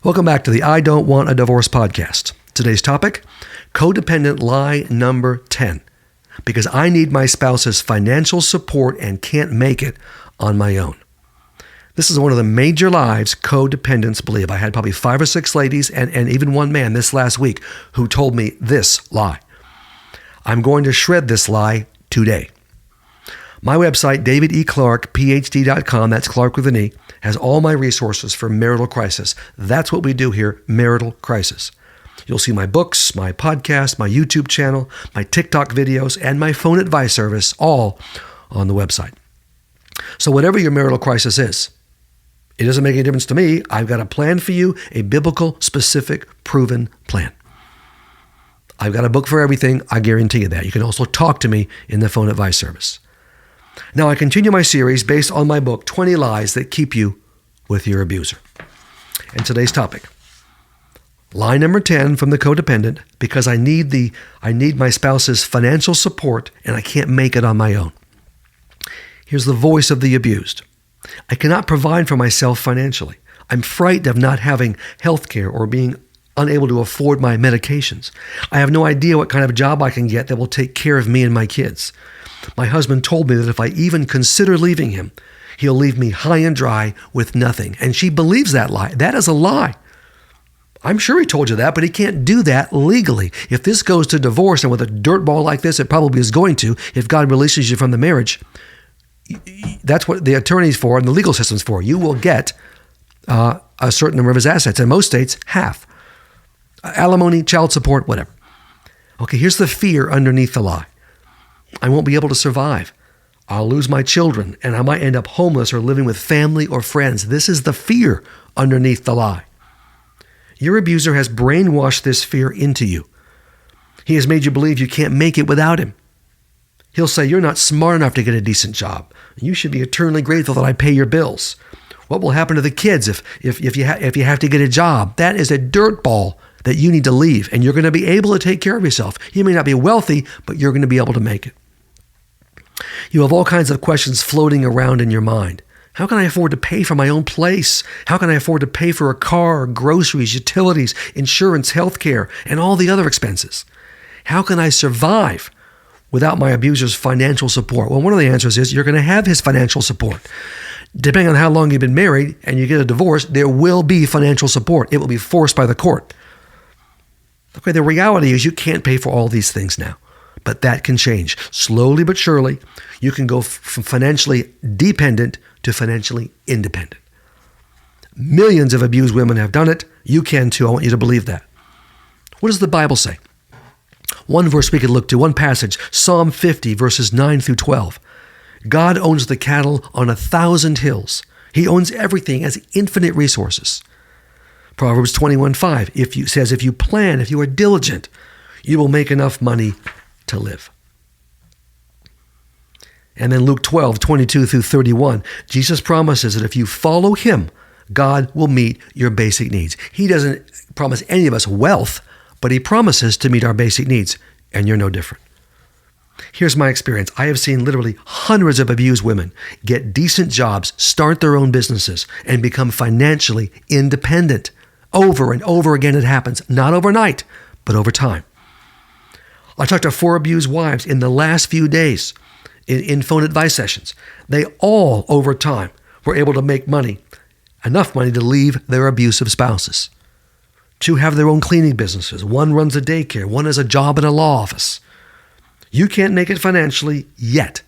Welcome back to the I Don't Want a Divorce podcast. Today's topic, codependent lie number 10, because I need my spouse's financial support and can't make it on my own. This is one of the major lies codependents believe. I had probably 5 or 6 ladies and even one man this last week who told me this lie. I'm going to shred this lie today. My website, davideclarkphd.com, that's Clark with an E, has all my resources for marital crisis. That's what we do here, marital crisis. You'll see my books, my podcast, my YouTube channel, my TikTok videos, and my phone advice service, all on the website. So whatever your marital crisis is, it doesn't make any difference to me. I've got a plan for you, a biblical, specific, proven plan. I've got a book for everything. I guarantee you that. You can also talk to me in the phone advice service. Now, I continue my series based on my book, 20 Lies That Keep You with Your Abuser. And today's topic, lie number 10 from the codependent, because I need my spouse's financial support and I can't make it on my own. Here's the voice of the abused. I cannot provide for myself financially. I'm frightened of not having health care or being unable to afford my medications. I have no idea what kind of job I can get that will take care of me and my kids. My husband told me that if I even consider leaving him, he'll leave me high and dry with nothing. And she believes that lie. That is a lie. I'm sure he told you that, but he can't do that legally. If this goes to divorce, and with a dirtball like this, it probably is going to, if God releases you from the marriage, that's what the attorney's for and the legal system's for. You will get a certain number of his assets. In most states, half. Alimony, child support, whatever. Okay, here's the fear underneath the lie. I won't be able to survive. I'll lose my children, and I might end up homeless or living with family or friends. This is the fear underneath the lie. Your abuser has brainwashed this fear into you. He has made you believe you can't make it without him. He'll say, you're not smart enough to get a decent job. You should be eternally grateful that I pay your bills. What will happen to the kids if you have to get a job? That is a dirt ball that you need to leave, and you're going to be able to take care of yourself. You may not be wealthy, but you're going to be able to make it. You have all kinds of questions floating around in your mind. How can I afford to pay for my own place? How can I afford to pay for a car, groceries, utilities, insurance, health care, and all the other expenses? How can I survive without my abuser's financial support? Well, one of the answers is you're going to have his financial support. Depending on how long you've been married and you get a divorce, there will be financial support. It will be forced by the court. Okay, the reality is you can't pay for all these things now, but that can change. Slowly but surely, you can go from financially dependent to financially independent. Millions of abused women have done it. You can too. I want you to believe that. What does the Bible say? One verse we could look to, one passage, Psalm 50, verses 9 through 12. God owns the cattle on 1,000 hills. He owns everything, has infinite resources. Proverbs 21:5 says, if you plan, if you are diligent, you will make enough money to live. And then Luke 12:22 through 31, Jesus promises that if you follow him, God will meet your basic needs. He doesn't promise any of us wealth, but he promises to meet our basic needs, and you're no different. Here's my experience. I have seen literally hundreds of abused women get decent jobs, start their own businesses, and become financially independent. Over and over again it happens, not overnight, but over time. I talked to 4 abused wives in the last few days in phone advice sessions. They all, over time, were able to make money, enough money to leave their abusive spouses. 2 have their own cleaning businesses. 1 runs a daycare. 1 has a job in a law office. You can't make it financially yet,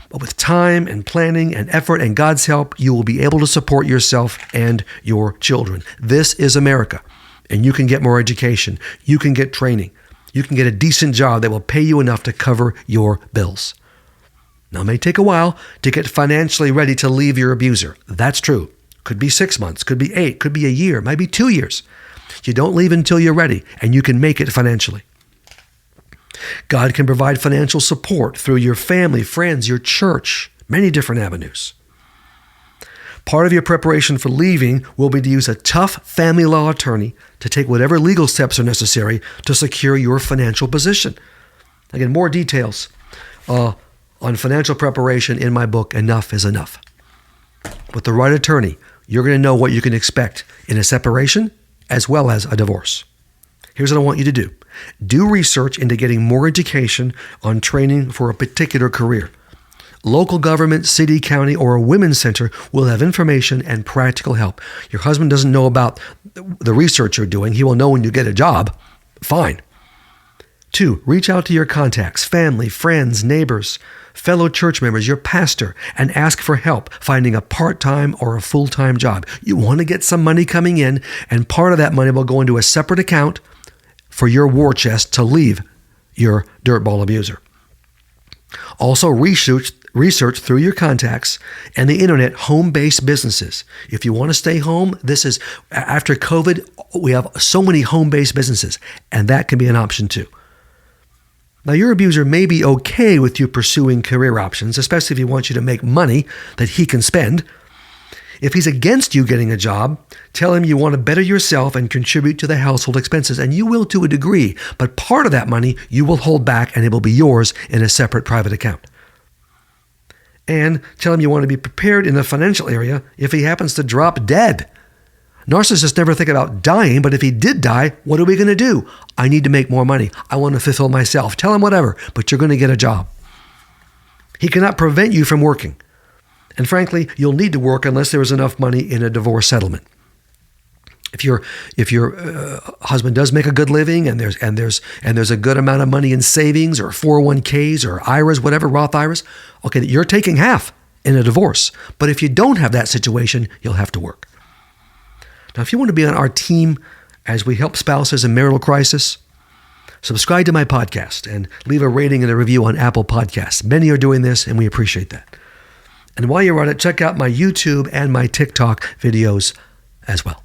but with time and planning and effort and God's help, you will be able to support yourself and your children. This is America, and you can get more education. You can get training. You can get a decent job that will pay you enough to cover your bills. Now, it may take a while to get financially ready to leave your abuser. That's true. Could be 6 months, could be 8, could be a year, might be 2 years. You don't leave until you're ready, and you can make it financially. God can provide financial support through your family, friends, your church, many different avenues. Part of your preparation for leaving will be to use a tough family law attorney to take whatever legal steps are necessary to secure your financial position. Again, more details on financial preparation in my book, Enough is Enough. With the right attorney, you're going to know what you can expect in a separation as well as a divorce. Here's what I want you to do. Do research into getting more education on training for a particular career. Local government, city, county, or a women's center will have information and practical help. Your husband doesn't know about the research you're doing. He will know when you get a job. Fine. 2, reach out to your contacts, family, friends, neighbors, fellow church members, your pastor, and ask for help finding a part-time or a full-time job. You want to get some money coming in, and part of that money will go into a separate account for your war chest to leave your dirtball abuser. Also, research through your contacts and the internet home-based businesses. If you want to stay home, this is, after COVID, we have so many home-based businesses, and that can be an option too. Now, your abuser may be okay with you pursuing career options, especially if he wants you to make money that he can spend. If he's against you getting a job, tell him you want to better yourself and contribute to the household expenses, and you will to a degree, but part of that money you will hold back and it will be yours in a separate private account. And tell him you want to be prepared in the financial area if he happens to drop dead. Narcissists never think about dying, but if he did die, what are we going to do? I need to make more money. I want to fulfill myself. Tell him whatever, but you're going to get a job. He cannot prevent you from working. And frankly, you'll need to work unless there is enough money in a divorce settlement. If your husband does make a good living and there's a good amount of money in savings or 401ks or IRAs, whatever, Roth IRAs, okay, you're taking half in a divorce. But if you don't have that situation, you'll have to work. Now, if you want to be on our team as we help spouses in marital crisis, subscribe to my podcast and leave a rating and a review on Apple Podcasts. Many are doing this, and we appreciate that. And while you're on it, check out my YouTube and my TikTok videos as well.